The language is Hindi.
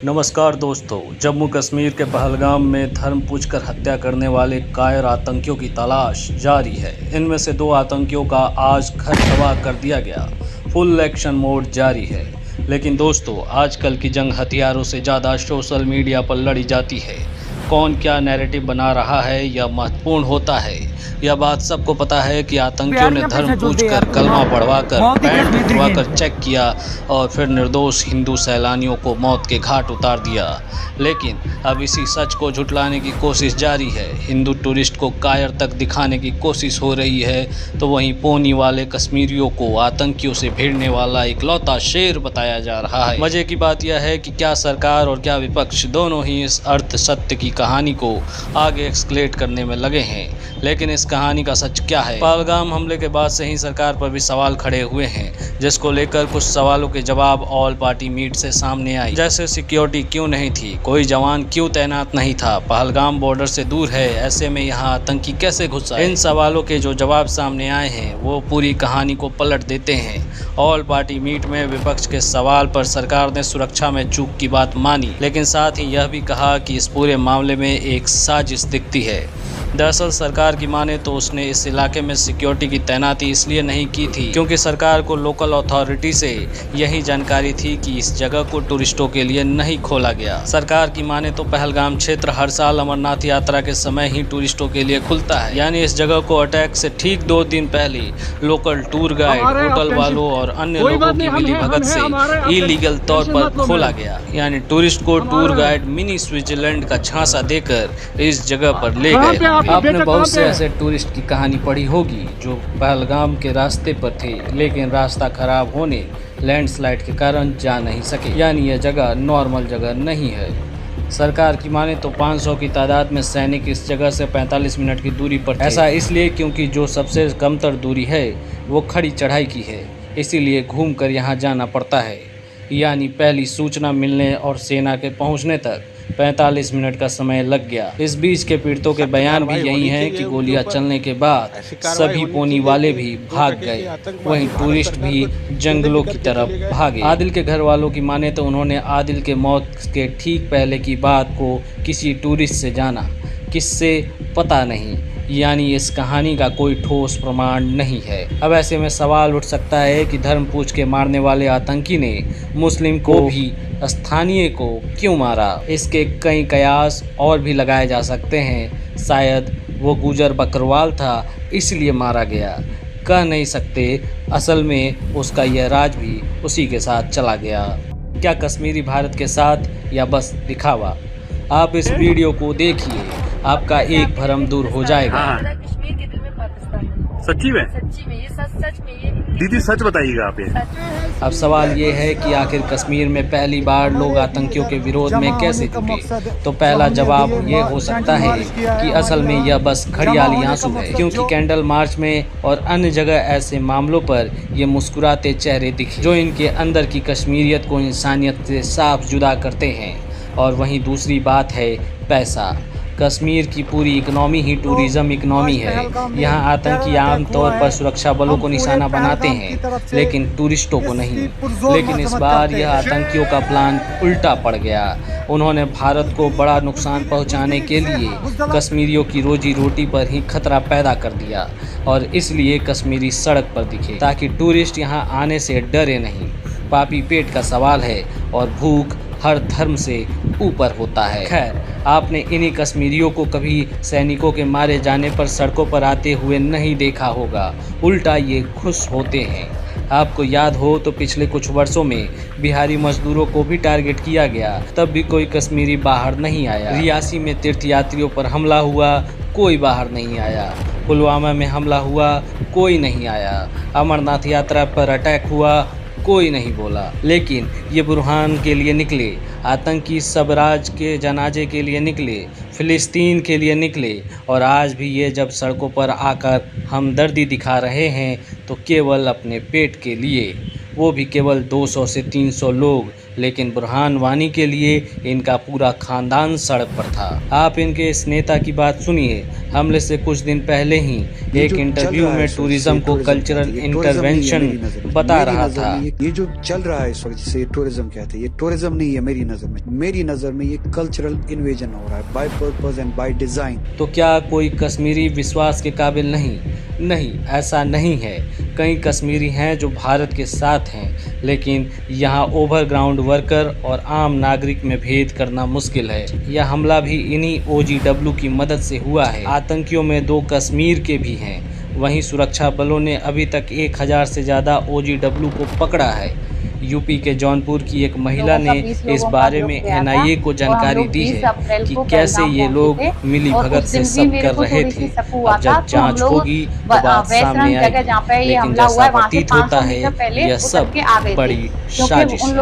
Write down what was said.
नमस्कार दोस्तों। जम्मू कश्मीर के पहलगाम में धर्म पूछकर हत्या करने वाले कायर आतंकियों की तलाश जारी है। इनमें से 2 आतंकियों का आज घर तबाह कर दिया गया। फुल एक्शन मोड जारी है। लेकिन दोस्तों, आजकल की जंग हथियारों से ज़्यादा सोशल मीडिया पर लड़ी जाती है। कौन क्या नैरेटिव बना रहा है यह महत्वपूर्ण होता है। यह बात सबको पता है कि आतंकियों ने धर्म पूछकर कलमा पढ़वाकर पैंट भिजवाकर चेक किया और फिर निर्दोष हिंदू सैलानियों को मौत के घाट उतार दिया। लेकिन अब इसी सच को झुठलाने की कोशिश जारी है। हिंदू टूरिस्ट को कायर तक दिखाने की कोशिश हो रही है, तो वहीं पोनी वाले कश्मीरियों को आतंकियों से भिड़ने वाला इकलौता शेर बताया जा रहा है। मजे की बात यह है कि क्या सरकार और क्या विपक्ष दोनों ही इस अर्ध सत्य की कहानी को आगे एक्सक्लेट करने में लगे हैं। लेकिन इस कहानी का सच क्या है? पहलगाम हमले के बाद से ही सरकार पर भी सवाल खड़े हुए हैं, जिसको लेकर कुछ सवालों के जवाब ऑल पार्टी मीट से सामने आई। जैसे सिक्योरिटी क्यों नहीं थी, कोई जवान क्यों तैनात नहीं था, पहलगाम बॉर्डर से दूर है, ऐसे में यहाँ आतंकी कैसे घुसा। इन सवालों के जो जवाब सामने आए हैं वो पूरी कहानी को पलट देते हैं। ऑल पार्टी मीट में विपक्ष के सवाल पर सरकार ने सुरक्षा में चूक की बात मानी, लेकिन साथ ही यह भी कहा कि इस पूरे मामले में एक साजिश दिखती है। दरअसल सरकार की माने तो उसने इस इलाके में सिक्योरिटी की तैनाती इसलिए नहीं की थी क्योंकि सरकार को लोकल अथॉरिटी से यही जानकारी थी कि इस जगह को टूरिस्टों के लिए नहीं खोला गया। सरकार की माने तो पहलगाम क्षेत्र हर साल अमरनाथ यात्रा के समय ही टूरिस्टों के लिए खुलता है। यानी इस जगह को अटैक से ठीक 2 दिन पहले लोकल टूर गाइड, होटल वालों और अन्य लोगों की मिलीभगत से इलीगल तौर पर खोला गया। यानी टूरिस्ट को टूर गाइड मिनी स्विट्जरलैंड का झांसा देकर इस जगह पर ले गए। आपने बहुत से ऐसे टूरिस्ट की कहानी पढ़ी होगी जो पहलगाम के रास्ते पर थे, लेकिन रास्ता खराब होने लैंडस्लाइड के कारण जा नहीं सके। यानी यह जगह नॉर्मल जगह नहीं है। सरकार की माने तो 500 की तादाद में सैनिक इस जगह से 45 मिनट की दूरी पर थे। ऐसा इसलिए क्योंकि जो सबसे कमतर दूरी है वो खड़ी चढ़ाई की है, इसीलिए घूमकर यहाँ जाना पड़ता है। यानी पहली सूचना मिलने और सेना के पहुँचने तक 45 मिनट का समय लग गया। इस बीच के पीड़ितों के बयान भी यही हैं कि गोलियां चलने के बाद सभी पोनी वाले भी भाग गए, वहीं टूरिस्ट भी जंगलों की तरफ भागे। आदिल के घर वालों की माने तो उन्होंने आदिल के मौत के ठीक पहले की बात को किसी टूरिस्ट से जाना, किससे पता नहीं। यानी इस कहानी का कोई ठोस प्रमाण नहीं है। अब ऐसे में सवाल उठ सकता है कि धर्म पूछ के मारने वाले आतंकी ने मुस्लिम को भी स्थानीय को क्यों मारा। इसके कई कयास और भी लगाए जा सकते हैं। शायद वो गुजर बकरवाल था इसलिए मारा गया, कह नहीं सकते। असल में उसका यह राज भी उसी के साथ चला गया। क्या कश्मीरी भारत के साथ या बस दिखावा? आप इस वीडियो को देखिए, आपका एक भ्रम दूर हो जाएगा। कश्मीर के दिल में पाकिस्तान है। सच्ची में? सच्ची में, ये सच में ये दीदी सच बताइएगा आप ये। अब सवाल ये है कि आखिर कश्मीर में पहली बार लोग आतंकियों के विरोध में कैसे जुटे? तो पहला जवाब ये हो सकता है कि असल में यह बस खड़ियाली आंसू है, क्योंकि कैंडल मार्च में और अन्य जगह ऐसे मामलों पर ये मुस्कुराते चेहरे दिखे जो इनके अंदर की कश्मीरियत को इंसानियत से साफ जुदा करते हैं। और वहीं दूसरी बात है पैसा। कश्मीर की पूरी इकनॉमी ही टूरिज्म इकनॉमी है। यहाँ आतंकी आमतौर पर सुरक्षा बलों को निशाना बनाते हैं, लेकिन टूरिस्टों को नहीं। लेकिन इस बार यह आतंकियों का प्लान उल्टा पड़ गया। उन्होंने भारत को बड़ा नुकसान पहुँचाने के लिए कश्मीरियों की रोजी रोटी पर ही खतरा पैदा कर दिया, और इसलिए कश्मीरी सड़क पर दिखे ताकि टूरिस्ट यहाँ आने से डरे नहीं। पापी पेट का सवाल है और भूख हर धर्म से ऊपर होता है। खैर, आपने इन्हीं कश्मीरियों को कभी सैनिकों के मारे जाने पर सड़कों पर आते हुए नहीं देखा होगा, उल्टा ये खुश होते हैं। आपको याद हो तो पिछले कुछ वर्षों में बिहारी मजदूरों को भी टारगेट किया गया, तब भी कोई कश्मीरी बाहर नहीं आया। रियासी में तीर्थयात्रियों पर हमला हुआ, कोई बाहर नहीं आया। पुलवामा में हमला हुआ, कोई नहीं आया। अमरनाथ यात्रा पर अटैक हुआ, कोई नहीं बोला। लेकिन ये बुरहान के लिए निकले, आतंकी सबराज के जनाजे के लिए निकले, फ़िलिस्तीन के लिए निकले, और आज भी ये जब सड़कों पर आकर हमदर्दी दिखा रहे हैं तो केवल अपने पेट के लिए, वो भी केवल 200 से 300 लोग लेकिन बुरहान वानी के लिए इनका पूरा खानदान सड़क पर था। आप इनके इस नेता की बात सुनिए। हमले से कुछ दिन पहले ही एक इंटरव्यू में टूरिज्म को कल्चरल इंटरवेंशन बता रहा था। ये जो चल रहा है इस वक्त जिसे टूरिज्म कहते हैं, ये टूरिज्म नहीं है मेरी नजर में। मेरी नजर में ये कल्चरल इन्वेजन हो रहा है by purpose and by design. तो क्या कोई कश्मीरी विश्वास के काबिल नहीं? नहीं, ऐसा नहीं है। कई कश्मीरी हैं जो भारत के साथ हैं, लेकिन यहाँ ओवरग्राउंड वर्कर और आम नागरिक में भेद करना मुश्किल है। यह हमला भी इन्हीं OGW की मदद से हुआ है। आतंकियों में 2 कश्मीर के भी हैं। वहीं सुरक्षा बलों ने अभी तक 1000 से ज़्यादा OGW को पकड़ा है। यूपी के जौनपुर की एक महिला ने इस बारे में NIA को जानकारी दी है कि कैसे ये लोग मिली भगत से सब कर रहे थे। अब जब जांच होगी तो बात सामने आएगी, लेकिन जैसा प्रतीत होता है यह सब बड़ी साजिश है।